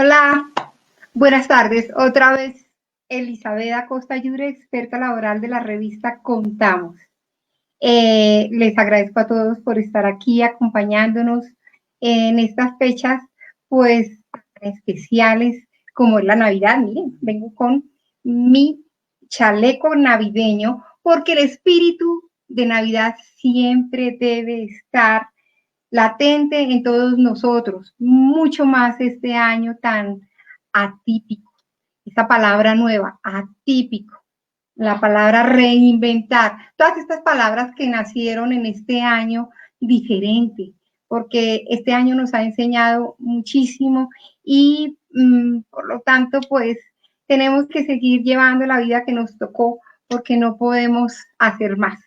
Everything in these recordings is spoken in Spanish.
Hola, buenas tardes. Otra vez Elizabeth Acosta Yure, experta laboral de la revista Contamos. Les agradezco a todos por estar aquí acompañándonos en estas fechas, pues, especiales como es la Navidad. Miren, vengo con mi chaleco navideño porque el espíritu de Navidad siempre debe estar latente en todos nosotros, mucho más este año tan atípico. Esa palabra nueva, atípico, la palabra reinventar, todas estas palabras que nacieron en este año diferente, porque este año nos ha enseñado muchísimo y por lo tanto, pues tenemos que seguir llevando la vida que nos tocó porque no podemos hacer más.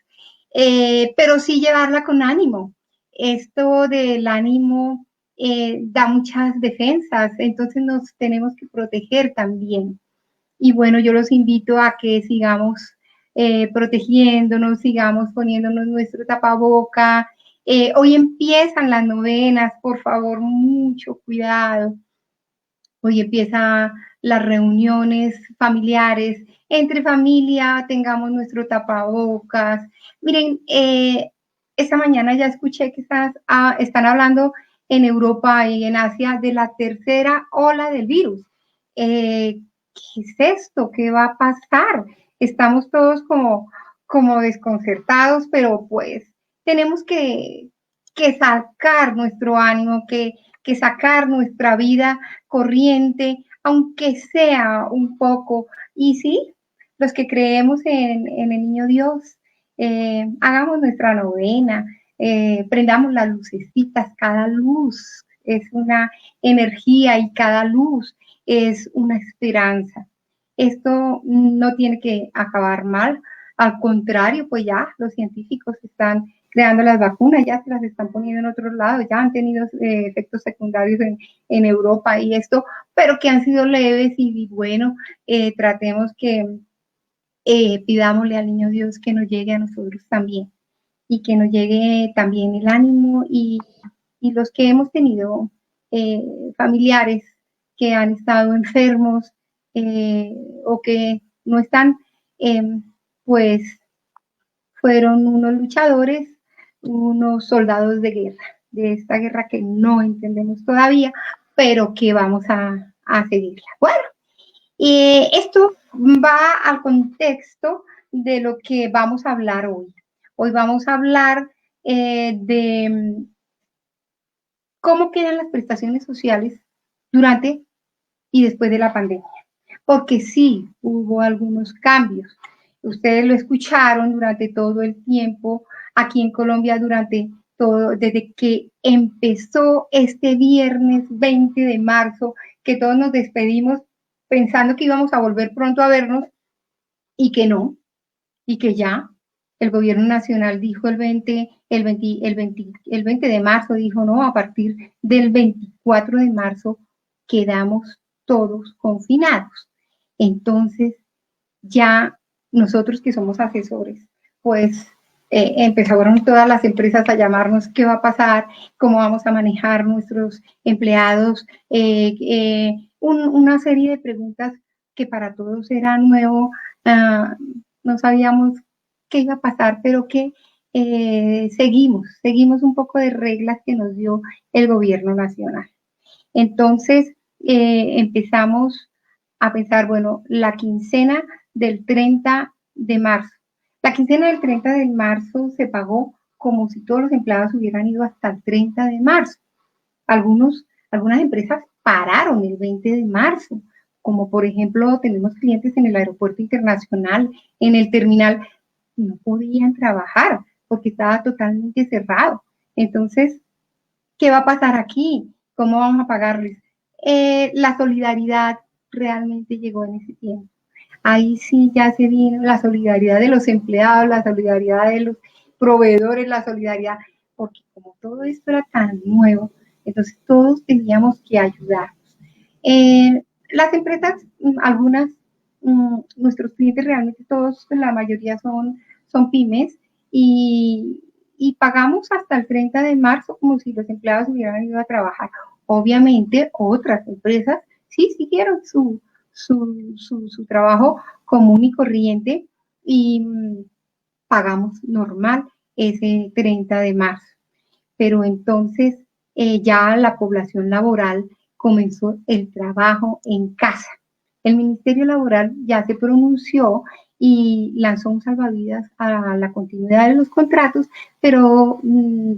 Pero sí llevarla con ánimo. Esto del ánimo da muchas defensas, entonces nos tenemos que proteger también. Y bueno, yo los invito a que sigamos protegiéndonos, sigamos poniéndonos nuestro tapaboca. Hoy empiezan las novenas, por favor, mucho cuidado. Hoy empiezan las reuniones familiares. Entre familia tengamos nuestro tapabocas. Miren, esta mañana ya escuché que están hablando en Europa y en Asia de la tercera ola del virus. ¿Qué es esto? ¿Qué va a pasar? Estamos todos como desconcertados, pero pues tenemos que sacar nuestro ánimo, que sacar nuestra vida corriente, aunque sea un poco. Y sí, los que creemos en el niño Dios, hagamos nuestra novena, prendamos las lucecitas, cada luz es una energía y cada luz es una esperanza. Esto no tiene que acabar mal, al contrario, pues ya los científicos están creando las vacunas, ya se las están poniendo en otros lados, ya han tenido efectos secundarios en Europa y esto, pero que han sido leves y bueno, tratemos que pidámosle al niño Dios que nos llegue a nosotros también y que nos llegue también el ánimo y los que hemos tenido familiares que han estado enfermos o que no están, eh, pues fueron unos luchadores, unos soldados de guerra, de esta guerra que no entendemos todavía, pero que vamos a seguirla. Bueno, esto va al contexto de lo que vamos a hablar hoy. Hoy vamos a hablar de cómo quedan las prestaciones sociales durante y después de la pandemia. Porque sí, hubo algunos cambios. Ustedes lo escucharon durante todo el tiempo, aquí en Colombia, durante todo, desde que empezó este viernes 20 de marzo, que todos nos despedimos pensando que íbamos a volver pronto a vernos y que no, y que ya el gobierno nacional dijo el 20 de marzo, dijo no, a partir del 24 de marzo quedamos todos confinados. Entonces, ya nosotros que somos asesores, pues empezaron todas las empresas a llamarnos qué va a pasar, cómo vamos a manejar nuestros empleados, una serie de preguntas que para todos era nuevo, no sabíamos qué iba a pasar, pero que seguimos un poco de reglas que nos dio el gobierno nacional. Entonces, empezamos a pensar, bueno, la quincena del 30 de marzo. La quincena del 30 de marzo se pagó como si todos los empleados hubieran ido hasta el 30 de marzo. Algunas empresas pararon el 20 de marzo, como por ejemplo tenemos clientes en el aeropuerto internacional, en el terminal, no podían trabajar porque estaba totalmente cerrado. Entonces, ¿qué va a pasar aquí? ¿Cómo vamos a pagarles? La solidaridad realmente llegó en ese tiempo. Ahí sí ya se vino la solidaridad de los empleados, la solidaridad de los proveedores, la solidaridad, porque como todo esto era tan nuevo, entonces todos teníamos que ayudarnos. Las empresas, algunas, nuestros clientes realmente todos, la mayoría son pymes y pagamos hasta el 30 de marzo como si los empleados hubieran ido a trabajar. Obviamente, otras empresas sí siguieron su trabajo común y corriente y pagamos normal ese 30 de marzo. Pero entonces ya la población laboral comenzó el trabajo en casa. El Ministerio Laboral ya se pronunció y lanzó un salvavidas a la continuidad de los contratos, pero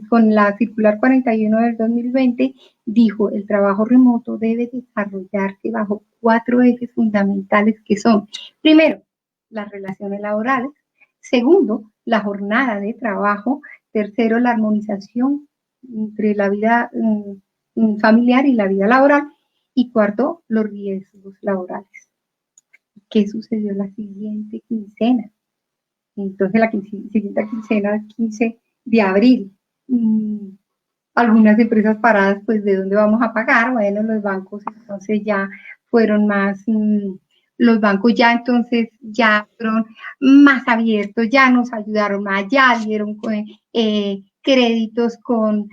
con la circular 41 del 2020 dijo el trabajo remoto debe desarrollarse bajo 4 ejes fundamentales que son, primero, las relaciones laborales, segundo, la jornada de trabajo, tercero, la armonización entre la vida familiar y la vida laboral, y cuarto, los riesgos laborales. ¿Qué sucedió la siguiente quincena? Entonces, la siguiente quincena, el 15 de abril, algunas empresas paradas, pues, ¿de dónde vamos a pagar? Bueno, los bancos entonces ya fueron más, los bancos ya entonces ya fueron más abiertos, ya nos ayudaron más, ya dieron créditos con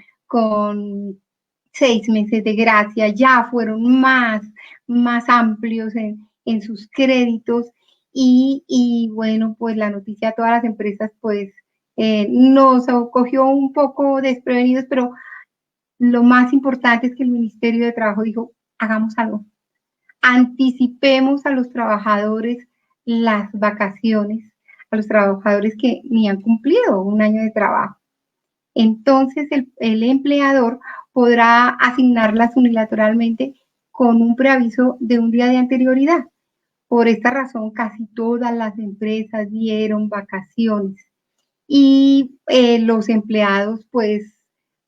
6 meses de gracia, ya fueron más amplios en sus créditos y bueno, pues la noticia a todas las empresas pues nos cogió un poco desprevenidos, pero lo más importante es que el Ministerio de Trabajo dijo, hagamos algo, anticipemos a los trabajadores las vacaciones, a los trabajadores que ni han cumplido un año de trabajo. Entonces el empleador podrá asignarlas unilateralmente con un preaviso de un día de anterioridad. Por esta razón, casi todas las empresas dieron vacaciones y los empleados, pues,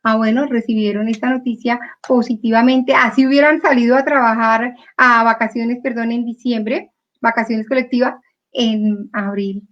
bueno, recibieron esta noticia positivamente. Así hubieran salido a trabajar a vacaciones, perdón, en diciembre, vacaciones colectivas, en abril,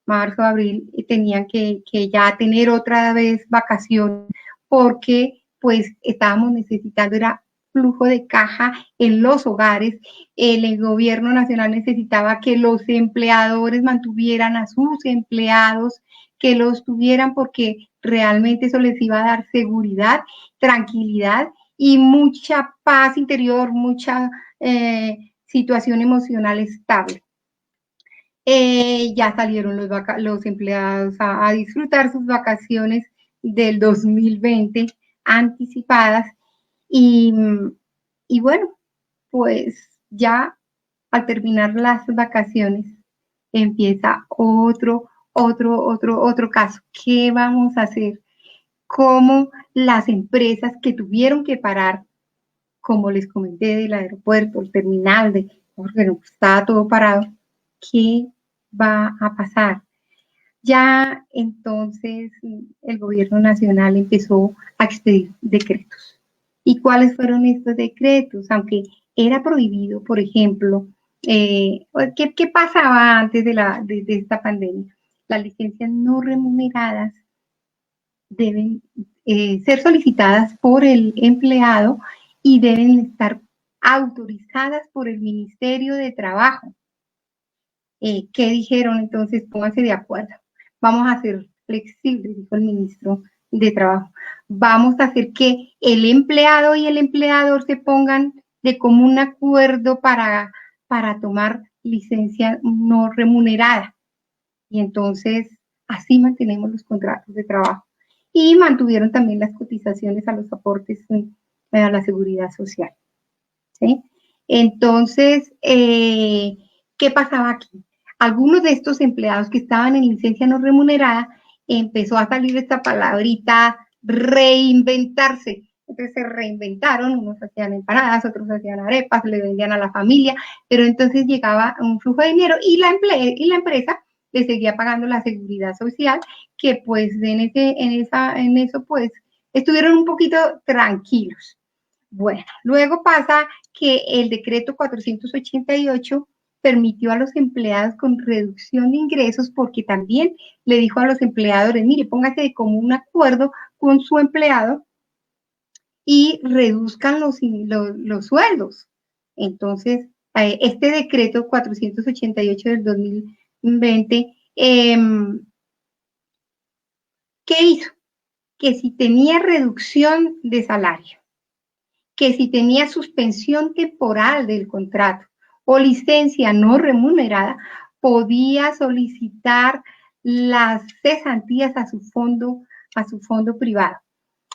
marzo, abril, tenían que ya tener otra vez vacaciones porque, pues, estábamos necesitando, era flujo de caja en los hogares. El gobierno nacional necesitaba que los empleadores mantuvieran a sus empleados, que los tuvieran porque realmente eso les iba a dar seguridad, tranquilidad y mucha paz interior, mucha situación emocional estable. Ya salieron los empleados a disfrutar sus vacaciones del 2020 anticipadas y, y bueno, pues ya al terminar las vacaciones empieza otro caso. ¿Qué vamos a hacer? ¿Cómo las empresas que tuvieron que parar, como les comenté, del aeropuerto, el terminal, porque no estaba todo parado, qué va a pasar? Ya entonces el gobierno nacional empezó a expedir decretos. ¿Y cuáles fueron estos decretos? Aunque era prohibido, por ejemplo, ¿qué pasaba antes de esta pandemia? Las licencias no remuneradas deben ser solicitadas por el empleado y deben estar autorizadas por el Ministerio de Trabajo. ¿Qué dijeron entonces? Pónganse de acuerdo. Vamos a ser flexibles, dijo el ministro de Trabajo. Vamos a hacer que el empleado y el empleador se pongan de común acuerdo para tomar licencia no remunerada. Y entonces así mantenemos los contratos de trabajo. Y mantuvieron también las cotizaciones a los aportes a la seguridad social. ¿Sí? Entonces, ¿qué pasaba aquí? Algunos de estos empleados que estaban en licencia no remunerada, empezó a salir esta palabrita reinventarse. Entonces se reinventaron, unos hacían empanadas, otros hacían arepas, le vendían a la familia, pero entonces llegaba un flujo de dinero y la empresa le seguía pagando la seguridad social, que pues en eso pues estuvieron un poquito tranquilos. Bueno, luego pasa que el decreto 488 permitió a los empleados con reducción de ingresos porque también le dijo a los empleadores, mire, póngase de común acuerdo con su empleado y reduzcan los sueldos. Entonces, este decreto 488 del 2020, ¿qué hizo? Que si tenía reducción de salario, que si tenía suspensión temporal del contrato o licencia no remunerada, podía solicitar las cesantías a su fondo privado,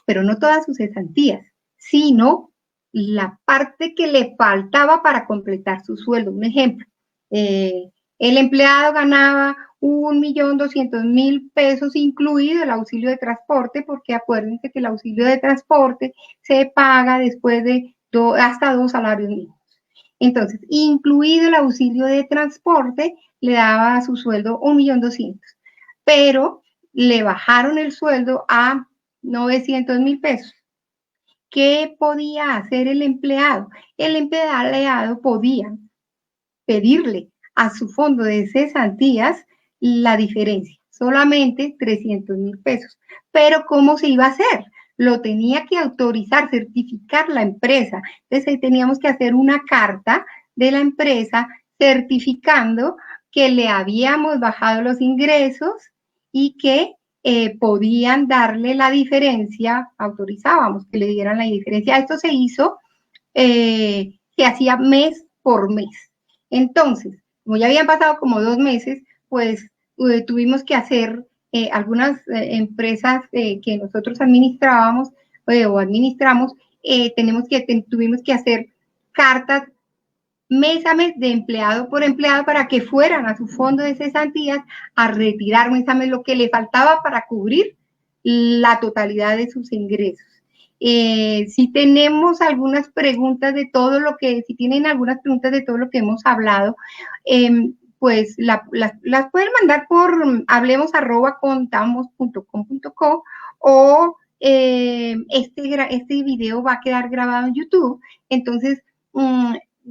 pero no todas sus cesantías, sino la parte que le faltaba para completar su sueldo. Un ejemplo, el empleado ganaba 1.200.000 pesos, incluido el auxilio de transporte, porque acuérdense que el auxilio de transporte se paga después de hasta 2 salarios mínimos. Entonces, incluido el auxilio de transporte, le daba a su sueldo 1.200.000, pero le bajaron el sueldo a 900.000 pesos. ¿Qué podía hacer el empleado? El empleado podía pedirle a su fondo de cesantías la diferencia, solamente 300.000 pesos. Pero ¿cómo se iba a hacer? Lo tenía que autorizar, certificar la empresa. Entonces ahí teníamos que hacer una carta de la empresa certificando que le habíamos bajado los ingresos y que podían darle la diferencia, autorizábamos que le dieran la diferencia. Esto se hizo, se hacía mes por mes. Entonces, como ya habían pasado como 2 meses, pues tuvimos que hacer algunas empresas que nosotros administrábamos o administramos, tuvimos que hacer cartas mes a mes de empleado por empleado para que fueran a su fondo de cesantías a retirar mes a mes lo que le faltaba para cubrir la totalidad de sus ingresos. Si tenemos algunas preguntas de todo lo que, si tienen algunas preguntas de todo lo que hemos hablado, pues las pueden mandar por hablemos@contamos.com.co o este video va a quedar grabado en YouTube. Entonces,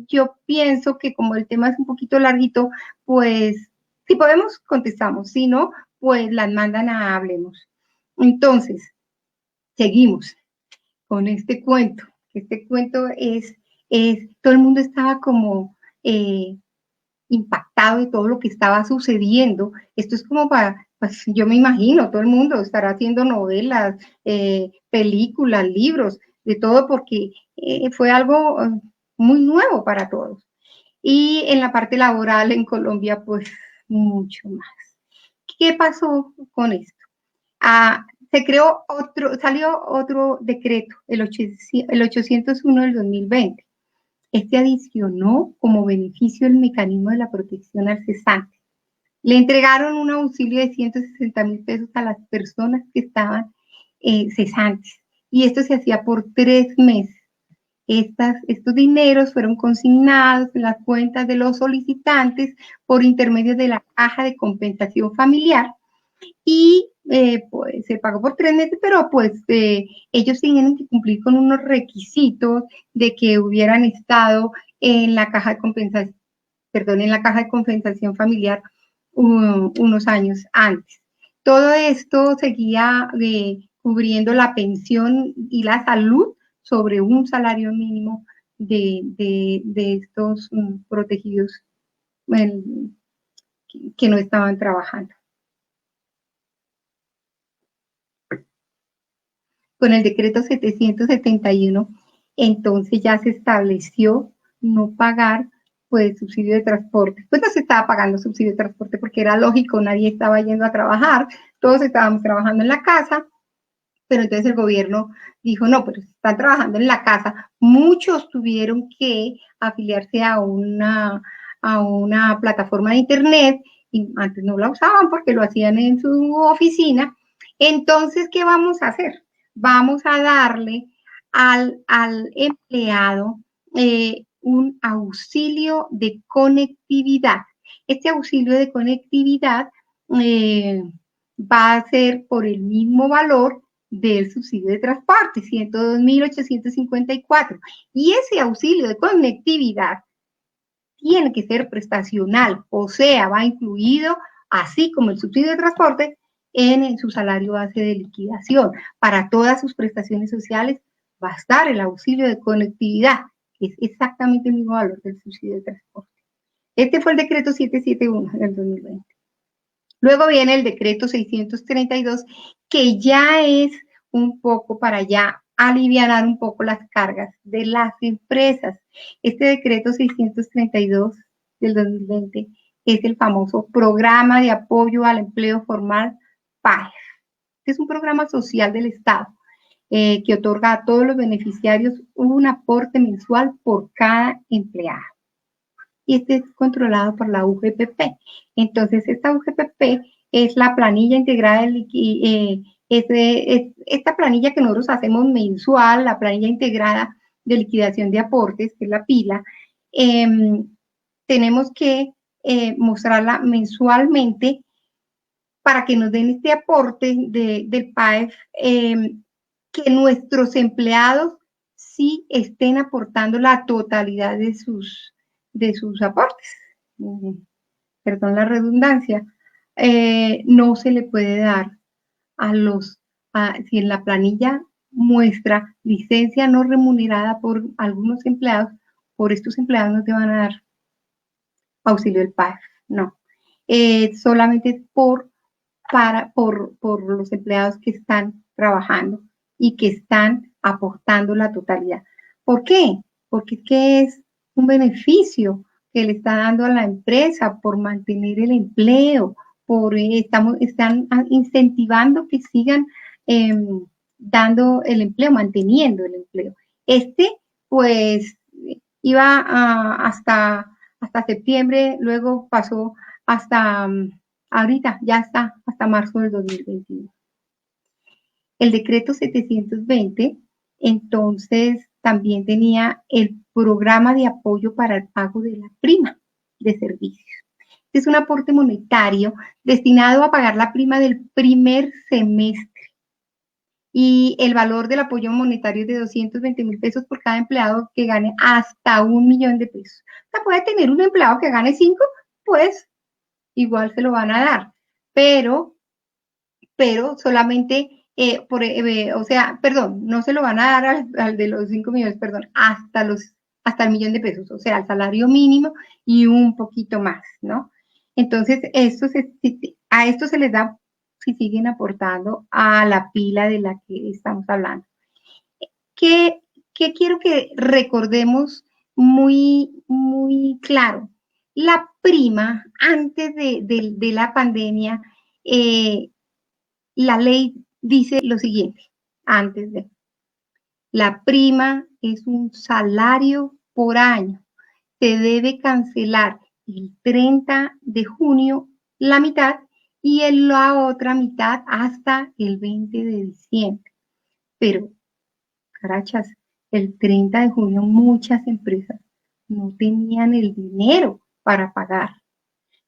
yo pienso que como el tema es un poquito larguito, pues si podemos contestamos, si no, pues las mandan a Hablemos. Entonces, seguimos con este cuento. Este cuento es todo el mundo estaba como impactado de todo lo que estaba sucediendo. Esto es como para, pues yo me imagino, todo el mundo estará haciendo novelas, películas, libros, de todo, porque fue algo muy nuevo para todos. Y en la parte laboral en Colombia, pues mucho más. ¿Qué pasó con esto? Salió otro decreto, el 801 del 2020. Este adicionó como beneficio el mecanismo de la protección al cesante. Le entregaron un auxilio de 160.000 pesos a las personas que estaban cesantes. Y esto se hacía por 3 meses. Estos dineros fueron consignados en las cuentas de los solicitantes por intermedio de la caja de compensación familiar y pues se pagó por 3 meses, pero pues ellos tenían que cumplir con unos requisitos de que hubieran estado en la caja de compensación, en la caja de compensación familiar unos años antes. Todo esto seguía cubriendo la pensión y la salud sobre un salario mínimo de estos protegidos que no estaban trabajando. Con el decreto 771, entonces ya se estableció no pagar pues subsidio de transporte. Pues no se estaba pagando subsidio de transporte porque era lógico, nadie estaba yendo a trabajar, todos estábamos trabajando en la casa, pero entonces el gobierno dijo, no, pero están trabajando en la casa. Muchos tuvieron que afiliarse a una plataforma de internet y antes no la usaban porque lo hacían en su oficina. Entonces, ¿qué vamos a hacer? Vamos a darle al empleado un auxilio de conectividad. Este auxilio de conectividad va a ser por el mismo valor del subsidio de transporte, 102.854. Y ese auxilio de conectividad tiene que ser prestacional, o sea, va incluido, así como el subsidio de transporte, en su salario base de liquidación. Para todas sus prestaciones sociales va a estar el auxilio de conectividad, que es exactamente el mismo valor del subsidio de transporte. Este fue el decreto 771 del 2020. Luego viene el decreto 632, que ya es un poco para ya alivianar un poco las cargas de las empresas. Este decreto 632 del 2020 es el famoso Programa de Apoyo al Empleo Formal PAEF. Es un programa social del Estado que otorga a todos los beneficiarios un aporte mensual por cada empleado. Y este es controlado por la UGPP. Entonces, esta UGPP es la planilla integrada esta planilla que nosotros hacemos mensual, la planilla integrada de liquidación de aportes, que es la PILA, tenemos que mostrarla mensualmente para que nos den este aporte del PAEF, que nuestros empleados sí estén aportando la totalidad de sus aportes. Perdón la redundancia. No se le puede dar si en la planilla muestra licencia no remunerada por algunos empleados, por estos empleados no te van a dar auxilio del PAEF, no. Solamente por los empleados que están trabajando y que están aportando la totalidad. ¿Por qué? Porque es un beneficio que le está dando a la empresa por mantener el empleo, están incentivando que sigan dando el empleo, manteniendo el empleo. Pues, iba hasta septiembre, luego pasó hasta ahorita, ya está hasta marzo del 2021. El decreto 720, entonces, también tenía el programa de apoyo para el pago de la prima de servicios. Es un aporte monetario destinado a pagar la prima del primer semestre. Y el valor del apoyo monetario es de 220,000 pesos por cada empleado que gane hasta 1,000,000 de pesos. O sea, puede tener un empleado que gane 5, pues igual se lo van a dar, pero solamente, o sea, perdón, no se lo van a dar al de los 5 millones, perdón, hasta el 1,000,000 de pesos, o sea, el salario mínimo y un poquito más, ¿no? Entonces, a esto se les da si siguen aportando a la pila de la que estamos hablando. ¿Qué quiero que recordemos muy, muy claro? La prima, antes de la pandemia, la ley dice lo siguiente, la prima es un salario por año, se debe cancelar el 30 de junio la mitad y en la otra mitad hasta el 20 de diciembre. Pero, carachas, el 30 de junio muchas empresas no tenían el dinero para pagar.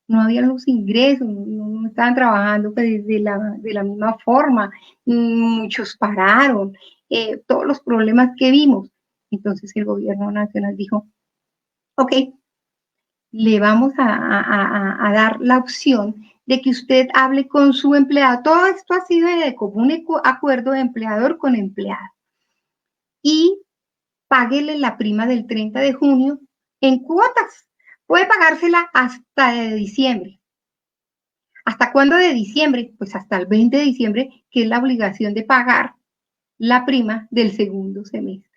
No habían los ingresos, no estaban trabajando de la misma forma, muchos pararon, todos los problemas que vimos. Entonces el gobierno nacional dijo, ok, le vamos a dar la opción de que usted hable con su empleado. Todo esto ha sido de común acuerdo de empleador con empleado. Y páguele la prima del 30 de junio en cuotas. Puede pagársela hasta de diciembre. ¿Hasta cuándo de diciembre? Pues hasta el 20 de diciembre, que es la obligación de pagar la prima del segundo semestre.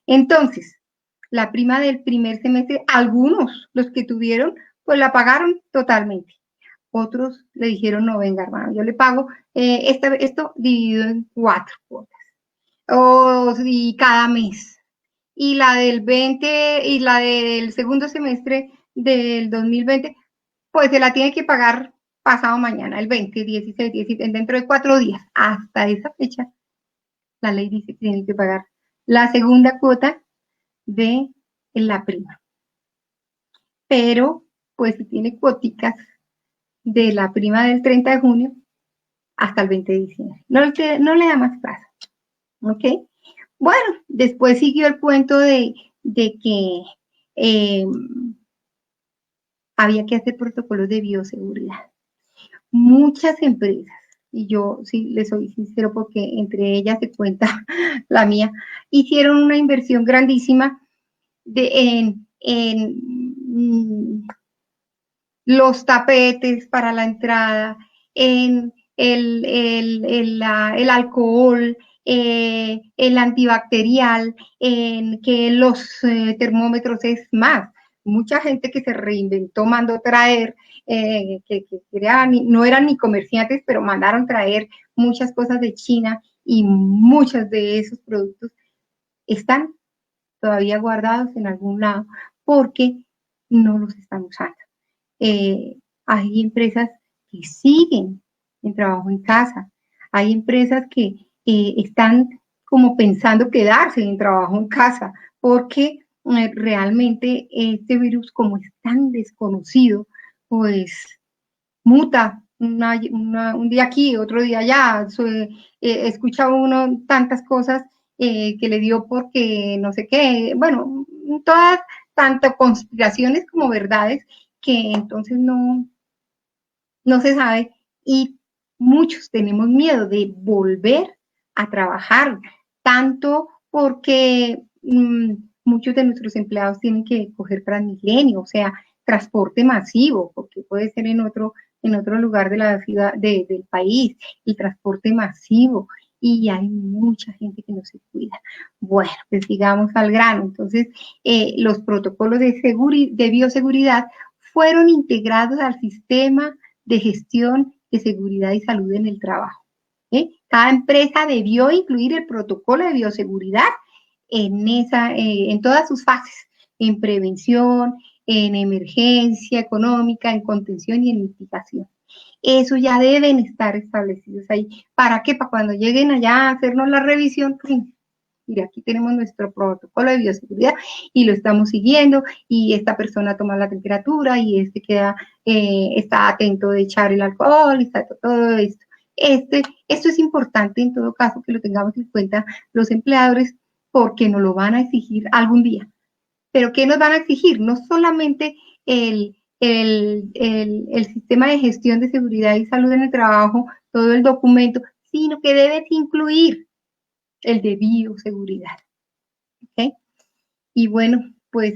Entonces, la prima del primer semestre, algunos, los que tuvieron, pues la pagaron totalmente. Otros le dijeron, no, venga, hermano, yo le pago esto dividido en 4 cuotas. Y cada mes. Y la del 20 y la del segundo semestre del 2020, pues se la tiene que pagar pasado mañana, el 20, 16, 17, dentro de 4 días. Hasta esa fecha, la ley dice que tienen que pagar la segunda cuota de la prima. Pero, pues si tiene cuoticas de la prima del 30 de junio hasta el 20 de diciembre. No le da más plazo. ¿Ok? Bueno, después siguió el cuento de que había que hacer protocolos de bioseguridad. Muchas empresas, y yo sí les soy sincero porque entre ellas se cuenta la mía, hicieron una inversión grandísima en los tapetes para la entrada, en el alcohol, el antibacterial, en que los termómetros es más. Mucha gente que se reinventó mandó traer, no eran ni comerciantes, pero mandaron traer muchas cosas de China y muchos de esos productos están todavía guardados en algún lado porque no los están usando. Hay empresas que siguen en trabajo en casa, hay empresas que están como pensando quedarse en trabajo en casa porque realmente este virus, como es tan desconocido, pues muta un día aquí, otro día allá. Escucha uno tantas cosas que le dio porque no sé qué, bueno, todas, tanto conspiraciones como verdades, que entonces no se sabe y muchos tenemos miedo de volver a trabajar, tanto porque muchos de nuestros empleados tienen que coger Transmilenio, o sea, transporte masivo, porque puede ser en otro lugar de la ciudad, del país, el transporte masivo, y hay mucha gente que no se cuida. Bueno, pues sigamos al grano. Entonces, los protocolos de bioseguridad fueron integrados al sistema de gestión de seguridad y salud en el trabajo. Cada empresa debió incluir el protocolo de bioseguridad en todas sus fases, en prevención, en emergencia económica, en contención y en mitigación. Eso ya deben estar establecidos ahí. ¿Para qué? Para cuando lleguen allá a hacernos la revisión, pues, mira, aquí tenemos nuestro protocolo de bioseguridad y lo estamos siguiendo y esta persona toma la temperatura y está atento de echar el alcohol y está todo esto. Esto es importante en todo caso que lo tengamos en cuenta los empleadores porque nos lo van a exigir algún día. Pero ¿qué nos van a exigir? No solamente el sistema de gestión de seguridad y salud en el trabajo, todo el documento, sino que debes incluir el de bioseguridad. ¿Okay? Y bueno, pues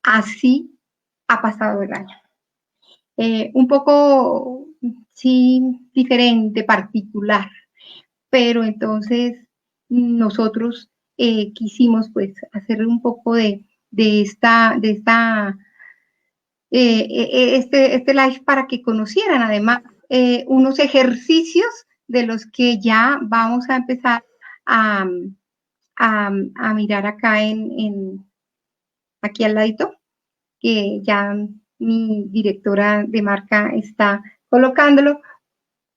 así ha pasado el año. Un poco, sí, diferente, particular, pero entonces nosotros quisimos pues hacer un poco de este live para que conocieran además unos ejercicios de los que ya vamos a empezar a, a mirar acá aquí al ladito, que ya mi directora de marca está colocándolo,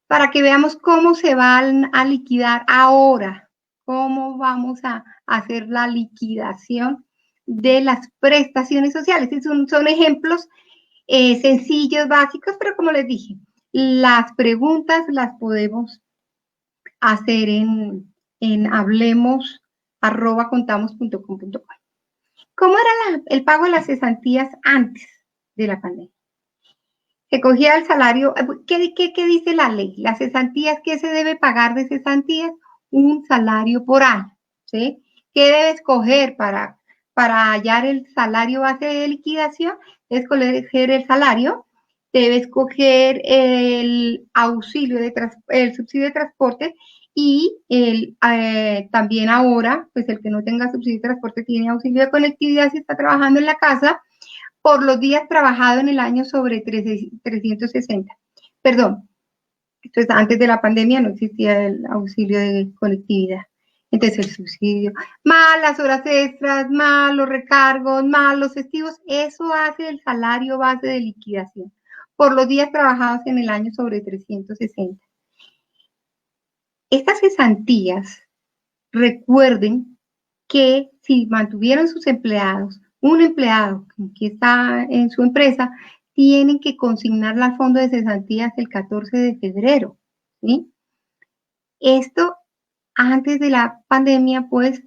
para que veamos cómo se van a liquidar ahora, cómo vamos a hacer la liquidación de las prestaciones sociales. Son ejemplos sencillos, básicos, pero como les dije, las preguntas las podemos hacer en hablemos@contamos.com.co. ¿Cómo era el pago de las cesantías antes de la pandemia? Se cogía el salario. ¿Qué dice la ley? Las cesantías, ¿qué se debe pagar de cesantías? Un salario por año, ¿sí? ¿Qué debes coger para hallar el salario base de liquidación? Debes coger el salario, debes coger el el subsidio de transporte y también ahora, pues el que no tenga subsidio de transporte tiene auxilio de conectividad si está trabajando en la casa, por los días trabajados en el año sobre 360. Perdón, entonces antes de la pandemia no existía el auxilio de conectividad. Entonces el subsidio, más las horas extras, más los recargos, más los festivos, eso hace el salario base de liquidación por los días trabajados en el año sobre 360. Estas cesantías, recuerden que si mantuvieron sus empleados, un empleado que está en su empresa, tienen que consignarla al fondo de cesantías el 14 de febrero, ¿sí? Esto antes de la pandemia, pues,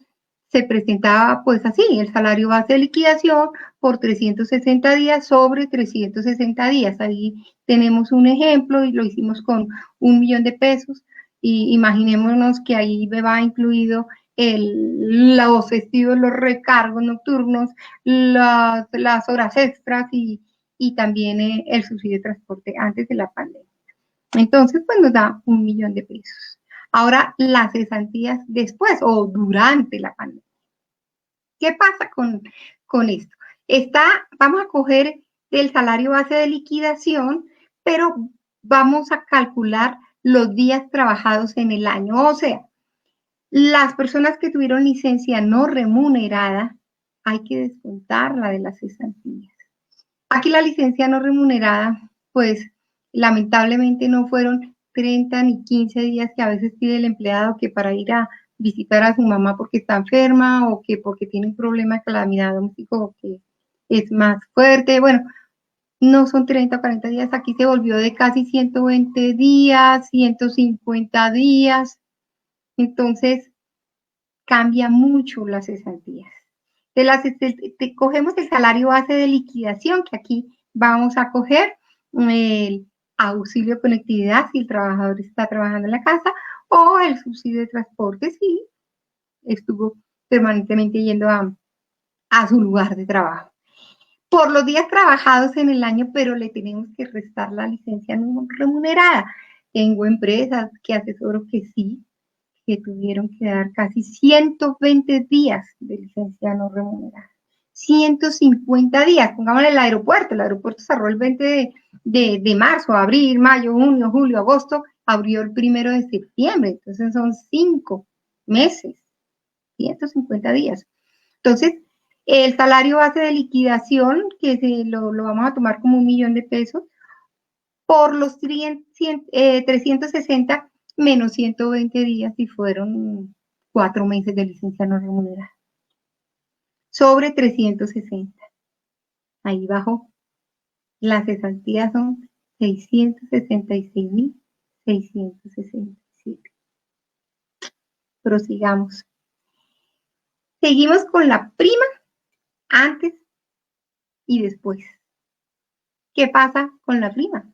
se presentaba pues así, el salario base de liquidación por 360 días sobre 360 días. Ahí tenemos un ejemplo y lo hicimos con 1 millón de pesos. Y imaginémonos que ahí va incluido los festivos, los recargos nocturnos, las horas extras y también el subsidio de transporte antes de la pandemia. Entonces, pues nos da 1 millón de pesos. Ahora, las cesantías después o durante la pandemia. ¿Qué pasa con esto? Vamos a coger el salario base de liquidación, pero vamos a calcular los días trabajados en el año. O sea, las personas que tuvieron licencia no remunerada, hay que descontarla de las cesantías. Aquí la licencia no remunerada, pues lamentablemente no fueron 30 ni 15 días que a veces pide el empleado que para ir a visitar a su mamá porque está enferma o que porque tiene un problema de calamidad doméstica o que es más fuerte. Bueno, no son 30 o 40 días, aquí se volvió de casi 120 días, 150 días. Entonces, cambia mucho las cesantías. Cogemos el salario base de liquidación, que aquí vamos a coger el auxilio de conectividad si el trabajador está trabajando en la casa o el subsidio de transporte si estuvo permanentemente yendo a su lugar de trabajo. Por los días trabajados en el año, pero le tenemos que restar la licencia no remunerada. Tengo empresas que asesoro que sí, que tuvieron que dar casi 120 días de licencia no remunerada. 150 días, pongámosle el aeropuerto cerró el 20 de marzo, abril, mayo, junio, julio, agosto, abrió el 1 de septiembre, entonces son 5 meses, 150 días. Entonces, el salario base de liquidación, que lo vamos a tomar como 1.000.000 de pesos, por los 360 menos 120 días y fueron 4 meses de licencia no remunerada. Sobre 360. Ahí bajo. Las cesantías son 666.667. Prosigamos. Seguimos con la prima antes y después. ¿Qué pasa con la prima?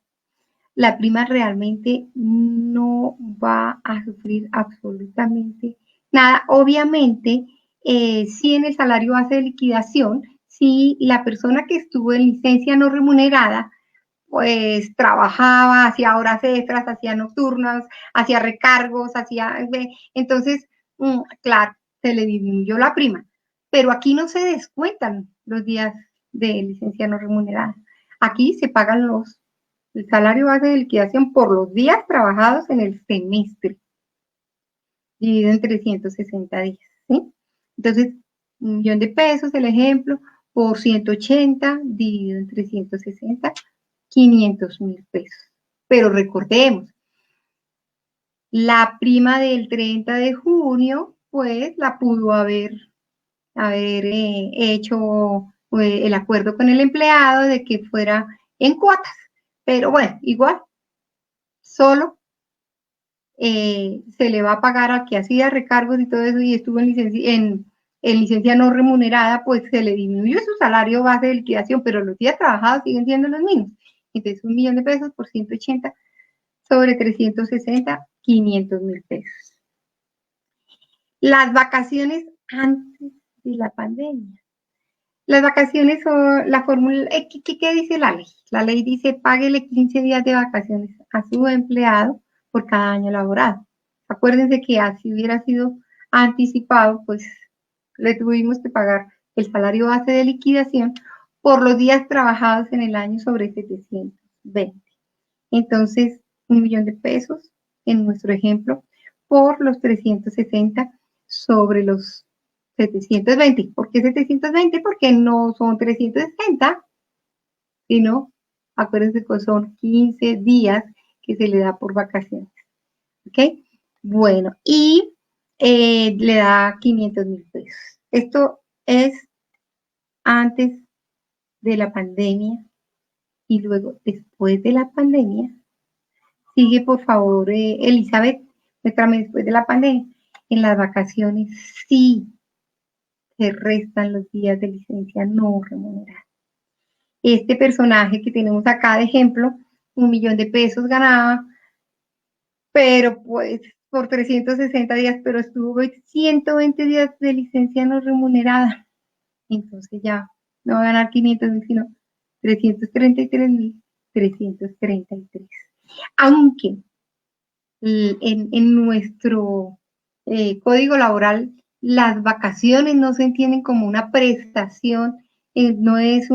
La prima realmente no va a sufrir absolutamente nada. Obviamente, si en el salario base de liquidación, si la persona que estuvo en licencia no remunerada, pues trabajaba, hacía horas extras, hacía nocturnas, hacía recargos, entonces, claro, se le disminuyó la prima. Pero aquí no se descuentan los días de licencia no remunerada. Aquí se pagan el salario base de liquidación por los días trabajados en el semestre, dividido en 360 días, ¿sí? Entonces, 1.000.000 de pesos, el ejemplo, por 180, dividido en 360, 500.000 pesos. Pero recordemos, la prima del 30 de junio, pues la pudo haber hecho el acuerdo con el empleado de que fuera en cuotas. Pero bueno, igual, solo se le va a pagar al que hacía recargos y todo eso y estuvo en licencia no remunerada, pues se le disminuyó su salario base de liquidación, pero los días trabajados siguen siendo los mismos. Entonces, 1.000.000 de pesos por 180 sobre 360, 500.000 pesos. Las vacaciones antes de la pandemia. Las vacaciones son la fórmula, ¿qué dice la ley? La ley dice, páguele 15 días de vacaciones a su empleado por cada año laborado. Acuérdense que así hubiera sido anticipado, pues le tuvimos que pagar el salario base de liquidación por los días trabajados en el año sobre 720. Entonces, 1.000.000 de pesos en nuestro ejemplo por los 360 sobre los 720. ¿Por qué 720? Porque no son 360, sino, acuérdense que son 15 días que se le da por vacaciones. ¿Ok? Bueno, y le da 500.000 pesos. Esto es antes de la pandemia y luego después de la pandemia. Sigue, por favor, Elizabeth, muéstrame después de la pandemia. En las vacaciones sí se restan los días de licencia no remunerada. Este personaje que tenemos acá de ejemplo, 1.000.000 de pesos ganaba, pero pues por 360 días, pero estuvo 120 días de licencia no remunerada. Entonces ya no va a ganar 500.000, sino 333.333. Aunque en nuestro código laboral, las vacaciones no se entienden como una prestación, no es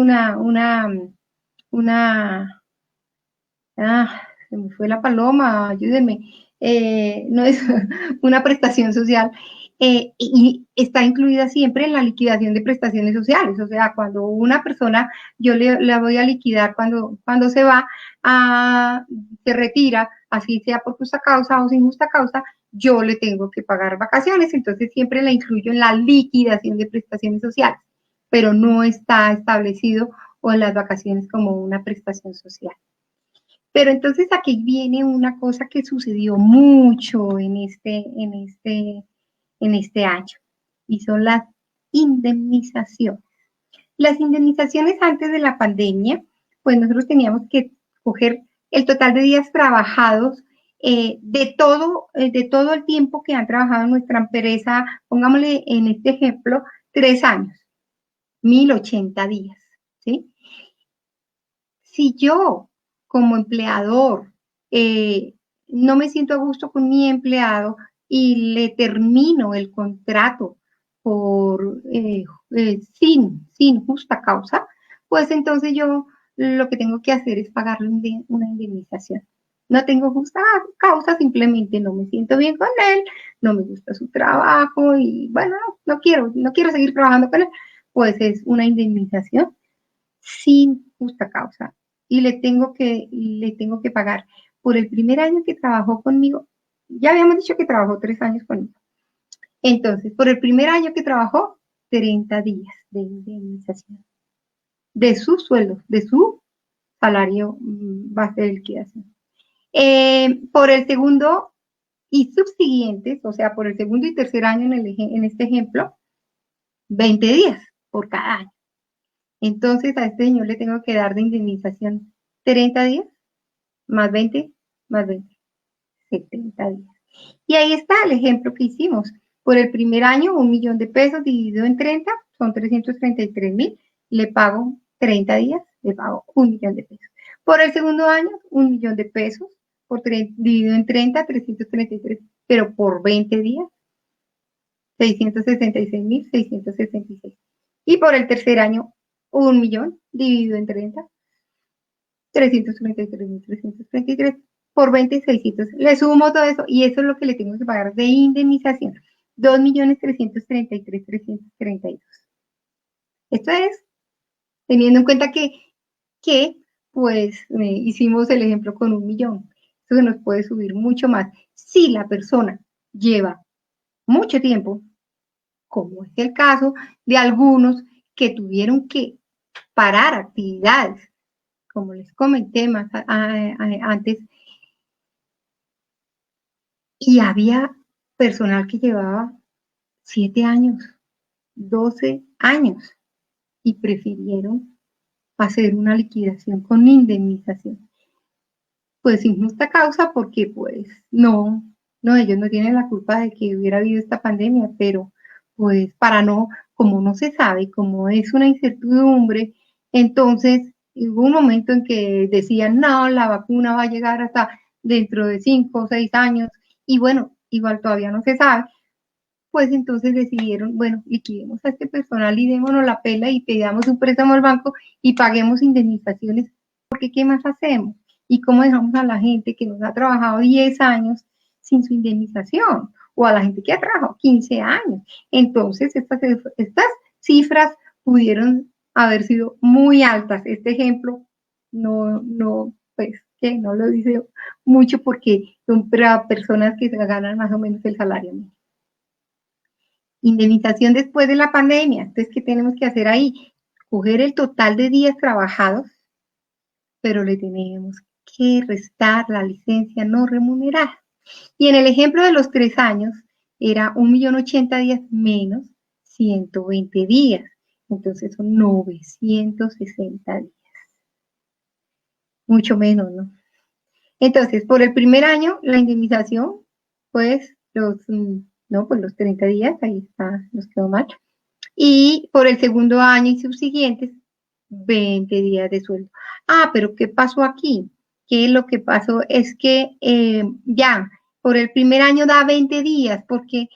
se me fue la paloma, ayúdenme, no es una prestación social, y está incluida siempre en la liquidación de prestaciones sociales. O sea, cuando una persona, yo le voy a liquidar cuando se va, se retira, así sea por justa causa o sin justa causa, yo le tengo que pagar vacaciones, entonces siempre la incluyo en la liquidación de prestaciones sociales, pero no está establecido o en las vacaciones como una prestación social. Pero entonces aquí viene una cosa que sucedió mucho en este año, y son las indemnizaciones. Las indemnizaciones antes de la pandemia, pues nosotros teníamos que coger el total de días trabajados, de todo el tiempo que han trabajado en nuestra empresa, pongámosle en este ejemplo, 3 años, 1080 días, ¿sí? Si yo como empleador no me siento a gusto con mi empleado y le termino el contrato por sin justa causa, pues entonces yo lo que tengo que hacer es pagarle una indemnización. No tengo justa causa, simplemente no me siento bien con él, no me gusta su trabajo y bueno, no quiero seguir trabajando con él, pues es una indemnización sin justa causa, y le tengo que pagar por el primer año que trabajó conmigo. Ya habíamos dicho que trabajó 3 años conmigo. Entonces, por el primer año que trabajó, 30 días de indemnización de su sueldo, de su salario base de liquidación. Por el segundo y subsiguientes, o sea, por el segundo y tercer año en este ejemplo, 20 días por cada año. Entonces a este señor le tengo que dar de indemnización 30 días más 20 más 20, 70 días. Y ahí está el ejemplo que hicimos. Por el primer año, 1.000.000 de pesos dividido en 30 son 333.000. Le pago 30 días, le pago 1.000.000 de pesos. Por el segundo año, 1.000.000 de pesos dividido en 30, 333, pero por 20 días, 666.666. Y por el tercer año, 1.000.000 dividido en 30, 333.333 por 20, 600. Le sumo todo eso y eso es lo que le tengo que pagar de indemnización. 2.333.332. Esto es teniendo en cuenta que pues hicimos el ejemplo con 1.000.000. Eso se nos puede subir mucho más si la persona lleva mucho tiempo, como es el caso de algunos que tuvieron que parar actividades, como les comenté más antes, y había personal que llevaba 7 años, 12 años, y prefirieron hacer una liquidación con indemnización. Pues sin justa causa, porque pues no, ellos no tienen la culpa de que hubiera habido esta pandemia, pero pues para no, como no se sabe, como es una incertidumbre, entonces hubo un momento en que decían, no, la vacuna va a llegar hasta dentro de 5 o 6 años, y bueno, igual todavía no se sabe, pues entonces decidieron, bueno, liquidemos a este personal y démonos la pela y pidamos un préstamo al banco y paguemos indemnizaciones, porque ¿qué más hacemos? ¿Y cómo dejamos a la gente que nos ha trabajado 10 años sin su indemnización? O a la gente que ha trabajado 15 años. Entonces, estas cifras pudieron haber sido muy altas. Este ejemplo pues, que no lo dice mucho porque son para personas que ganan más o menos el salario mínimo. Indemnización después de la pandemia. Entonces, ¿qué tenemos que hacer ahí? Coger el total de días trabajados, pero le tenemos que restar la licencia no remunerada. Y en el ejemplo de los 3 años, era 1.080.000 días menos 120 días. Entonces son 960 días. Mucho menos, ¿no? Entonces, por el primer año, la indemnización, pues los 30 días, ahí está, nos quedó mal. Y por el segundo año y subsiguientes, 20 días de sueldo. Pero ¿qué pasó aquí? Que lo que pasó es que ya Por el primer año da 20 días. ¿Por qué?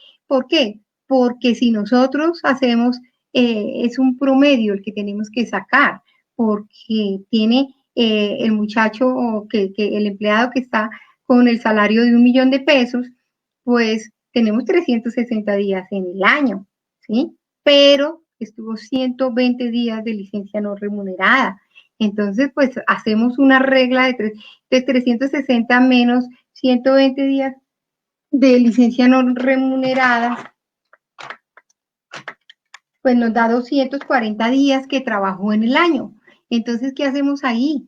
Porque si nosotros hacemos, es un promedio el que tenemos que sacar, porque tiene el muchacho o que el empleado que está con el salario de 1.000.000 de pesos, pues tenemos 360 días en el año, ¿sí? Pero estuvo 120 días de licencia no remunerada. Entonces, pues hacemos una regla de 360 menos 120 días de licencia no remunerada, pues nos da 240 días que trabajó en el año. Entonces, ¿qué hacemos ahí?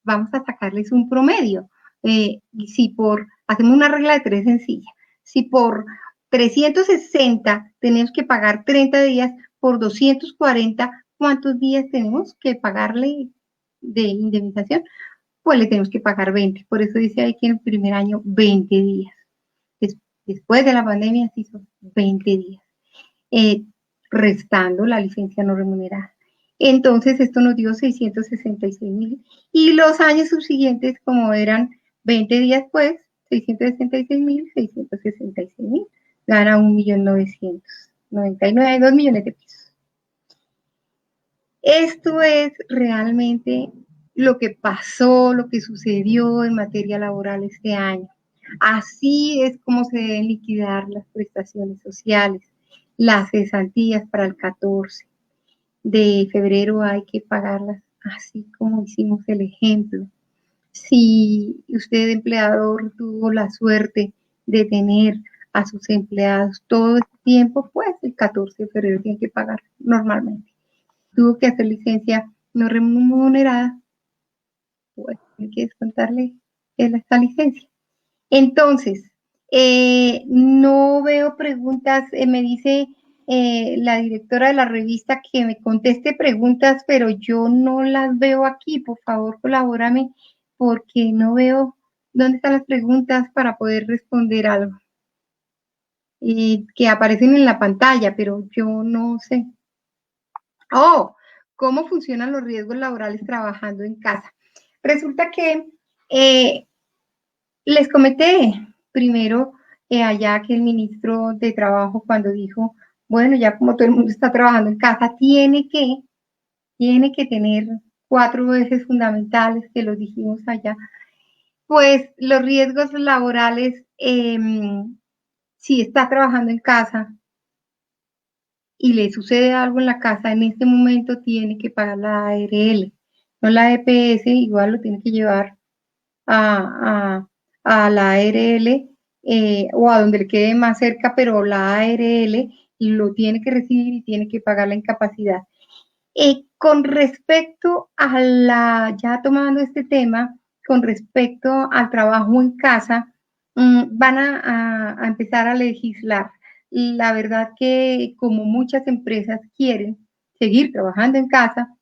Vamos a sacarles un promedio. Hacemos una regla de tres sencilla, si por 360 tenemos que pagar 30 días, por 240, ¿cuántos días tenemos que pagarle de indemnización? Pues le tenemos que pagar 20. Por eso dice ahí que en el primer año 20 días. Después de la pandemia se hizo 20 días, restando la licencia no remunerada. Entonces esto nos dio 666.000 y los años subsiguientes, como eran 20 días pues, 666.000, 666.000, gana 1.999.000, 2 millones de pesos. Esto es realmente lo que pasó, lo que sucedió en materia laboral este año. Así es como se deben liquidar las prestaciones sociales, las cesantías para el 14 de febrero hay que pagarlas así como hicimos el ejemplo. Si usted, empleador, tuvo la suerte de tener a sus empleados todo este tiempo, pues el 14 de febrero tiene que pagar normalmente. Tuvo que hacer licencia no remunerada, pues hay que descontarle esta licencia. Entonces, no veo preguntas, me dice la directora de la revista que me conteste preguntas, pero yo no las veo aquí. Por favor, colabórame porque no veo dónde están las preguntas para poder responder algo. Que aparecen en la pantalla, pero yo no sé. Oh, ¿cómo funcionan los riesgos laborales trabajando en casa? Resulta que les comenté primero allá que el ministro de Trabajo cuando dijo, bueno, ya como todo el mundo está trabajando en casa, tiene que tener 4 ejes fundamentales que los dijimos allá. Pues los riesgos laborales, si está trabajando en casa y le sucede algo en la casa, en este momento tiene que pagar la ARL, no la EPS, igual lo tiene que llevar a la ARL o a donde le quede más cerca, pero la ARL lo tiene que recibir y tiene que pagar la incapacidad. Con respecto a ya tomando este tema, con respecto al trabajo en casa, van a empezar a legislar. La verdad que como muchas empresas quieren seguir trabajando en casa,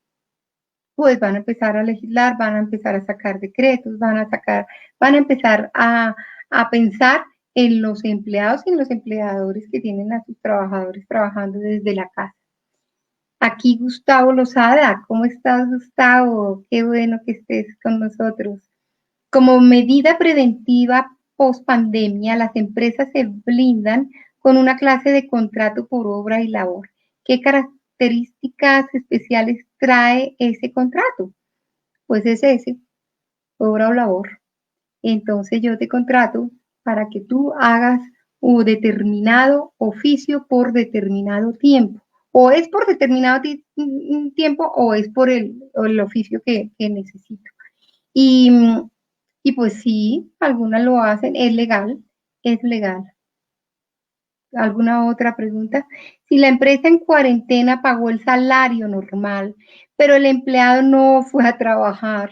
pues van a empezar a legislar, van a empezar a sacar decretos, van a empezar a pensar en los empleados y en los empleadores que tienen a sus trabajadores trabajando desde la casa. Aquí Gustavo Lozada, ¿cómo estás, Gustavo? Qué bueno que estés con nosotros. Como medida preventiva post pandemia, las empresas se blindan con una clase de contrato por obra y labor. ¿Qué características especiales trae ese contrato? Pues es ese, obra o labor. Entonces yo te contrato para que tú hagas un determinado oficio por determinado tiempo. O es por determinado tiempo o es por el oficio que necesito. Y, y pues sí, algunas lo hacen, es legal, es legal. ¿Alguna otra pregunta? Si la empresa en cuarentena pagó el salario normal, pero el empleado no fue a trabajar,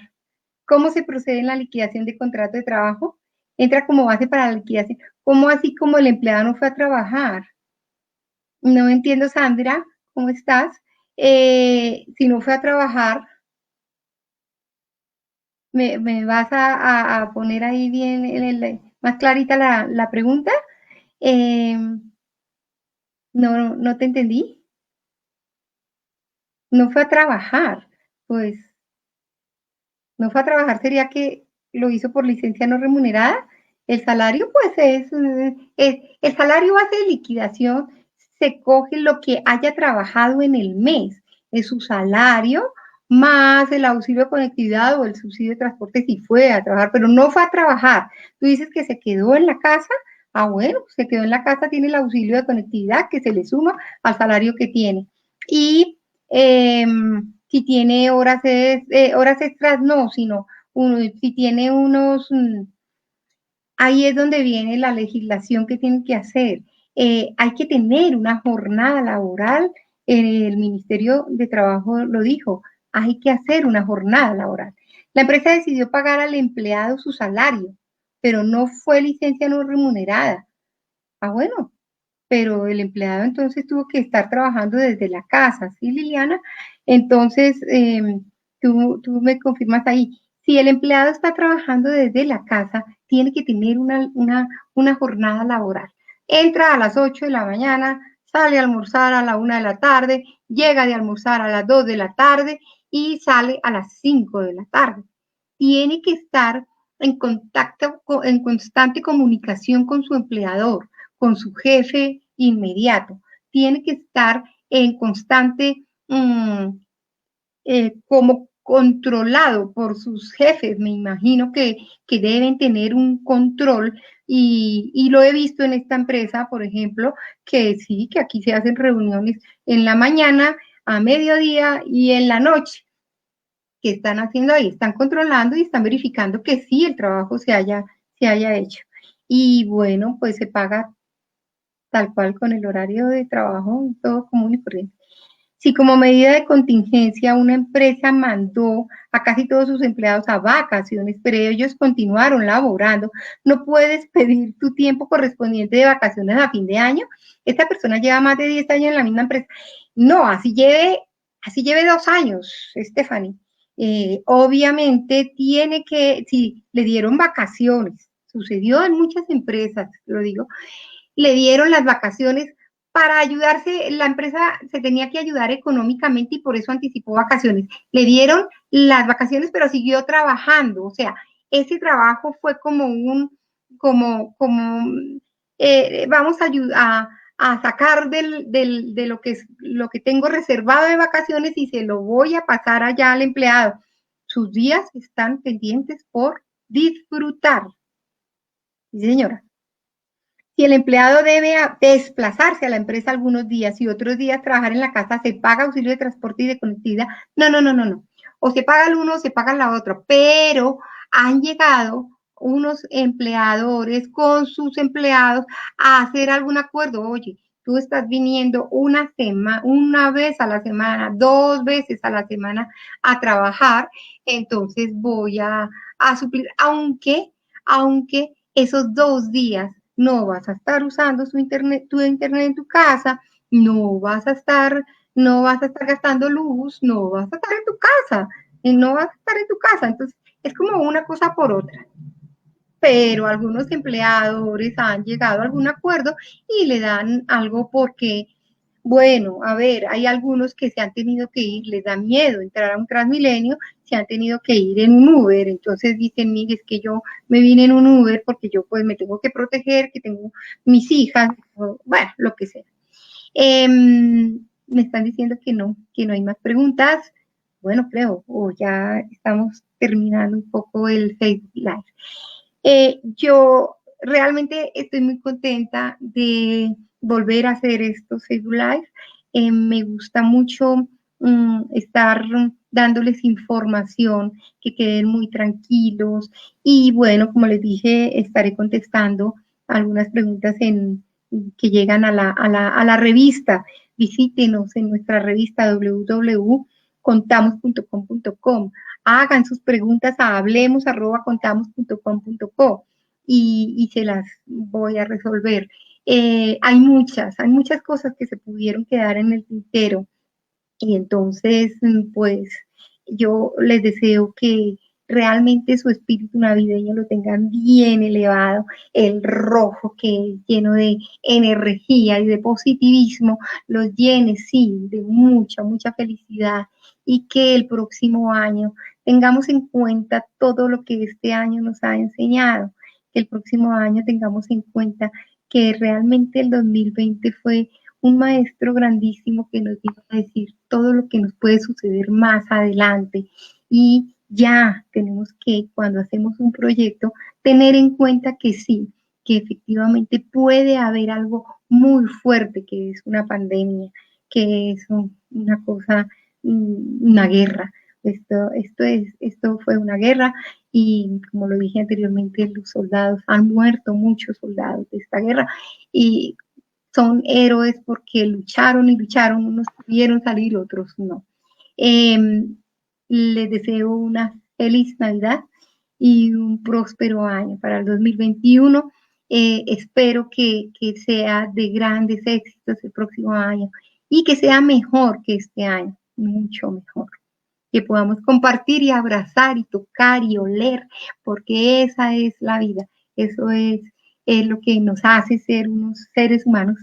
¿cómo se procede en la liquidación de contrato de trabajo? Entra como base para la liquidación. ¿Cómo así como el empleado no fue a trabajar? No entiendo, Sandra, ¿cómo estás? Si no fue a trabajar, ¿me vas a poner ahí bien más clarita la pregunta? Eh, no te entendí. No fue a trabajar. Pues no fue a trabajar, sería que lo hizo por licencia no remunerada. El salario, pues, el salario base de liquidación se coge lo que haya trabajado en el mes, es su salario más el auxilio de conectividad o el subsidio de transporte si fue a trabajar, pero no fue a trabajar. Tú dices que se quedó en la casa, bueno, se quedó en la casa, tiene el auxilio de conectividad que se le suma al salario que tiene. Y si tiene horas extras, no, sino si tiene ahí es donde viene la legislación que tienen que hacer. Hay que tener una jornada laboral, el Ministerio de Trabajo lo dijo, hay que hacer una jornada laboral. La empresa decidió pagar al empleado su salario, pero no fue licencia no remunerada. Bueno, pero el empleado entonces tuvo que estar trabajando desde la casa, ¿sí, Liliana? Entonces, tú me confirmas ahí, si el empleado está trabajando desde la casa, tiene que tener una jornada laboral. Entra a las 8 de la mañana, sale a almorzar a la 1 de la tarde, llega de almorzar a las 2 de la tarde y sale a las 5 de la tarde. Tiene que estar en contacto, en constante comunicación con su empleador, con su jefe inmediato. Tiene que estar en constante como controlado por sus jefes. Me imagino que deben tener un control y lo he visto en esta empresa, por ejemplo, que sí, que aquí se hacen reuniones en la mañana, a mediodía y en la noche. ¿Qué están haciendo ahí? Están controlando y están verificando que sí el trabajo se haya hecho. Y bueno, pues se paga tal cual con el horario de trabajo, todo común y corriente. Si como medida de contingencia una empresa mandó a casi todos sus empleados a vacaciones, pero ellos continuaron laborando, no puedes pedir tu tiempo correspondiente de vacaciones a fin de año. Esta persona lleva más de 10 años en la misma empresa. No, así lleve 2 años, Stephanie. Obviamente tiene que, si le dieron vacaciones, sucedió en muchas empresas, lo digo, le dieron las vacaciones para ayudarse, la empresa se tenía que ayudar económicamente y por eso anticipó vacaciones. Le dieron las vacaciones, pero siguió trabajando, o sea, ese trabajo fue como vamos a ayudar a sacar de lo que tengo reservado de vacaciones y se lo voy a pasar allá al empleado. Sus días están pendientes por disfrutar. Sí, señora. Si el empleado debe desplazarse a la empresa algunos días y otros días trabajar en la casa, se paga auxilio de transporte y de conectividad. No. O se paga el uno o se paga la otra, pero han llegado unos empleadores con sus empleados a hacer algún acuerdo. Oye, tú estás viniendo una vez a la semana, 2 veces a la semana a trabajar, entonces voy a suplir, aunque esos 2 días no vas a estar usando tu internet en tu casa, no vas a estar gastando luz, no vas a estar en tu casa, no vas a estar en tu casa. Entonces, es como una cosa por otra. Pero algunos empleadores han llegado a algún acuerdo y le dan algo porque, bueno, a ver, hay algunos que se han tenido que ir, les da miedo entrar a un Transmilenio, se han tenido que ir en un Uber, entonces dicen, mire, es que yo me vine en un Uber porque yo pues me tengo que proteger, que tengo mis hijas, bueno, lo que sea. Me están diciendo que no hay más preguntas. Bueno, creo, o ya estamos terminando un poco el Facebook Live. Yo realmente estoy muy contenta de volver a hacer estos Facebook Live. Me gusta mucho estar dándoles información, que queden muy tranquilos. Y bueno, como les dije, estaré contestando algunas preguntas que llegan a la revista. Visítenos en nuestra revista www.contamos.com.com. Hagan sus preguntas a hablemos@contamos.com.co y se las voy a resolver. Hay muchas cosas que se pudieron quedar en el tintero y entonces, pues yo les deseo que realmente su espíritu navideño lo tengan bien elevado, el rojo que es lleno de energía y de positivismo, los llene, sí, de mucha felicidad y que el próximo año tengamos en cuenta todo lo que este año nos ha enseñado que el próximo año tengamos en cuenta que realmente el 2020 fue un maestro grandísimo que nos vino a decir todo lo que nos puede suceder más adelante. Y ya tenemos que, cuando hacemos un proyecto, tener en cuenta que sí, que efectivamente puede haber algo muy fuerte, que es una pandemia, que es una cosa, una guerra. Esto fue una guerra y, como lo dije anteriormente, los soldados, han muerto muchos soldados de esta guerra y son héroes porque lucharon y lucharon, unos pudieron salir, otros no. Eh, Les deseo una feliz Navidad y un próspero año para el 2021. Espero que sea de grandes éxitos el próximo año y que sea mejor que este año, mucho mejor. Que podamos compartir y abrazar y tocar y oler, porque esa es la vida. Eso es lo que nos hace ser unos seres humanos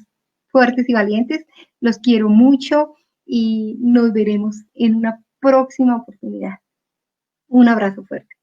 fuertes y valientes. Los quiero mucho y nos veremos en una próxima oportunidad. Un abrazo fuerte.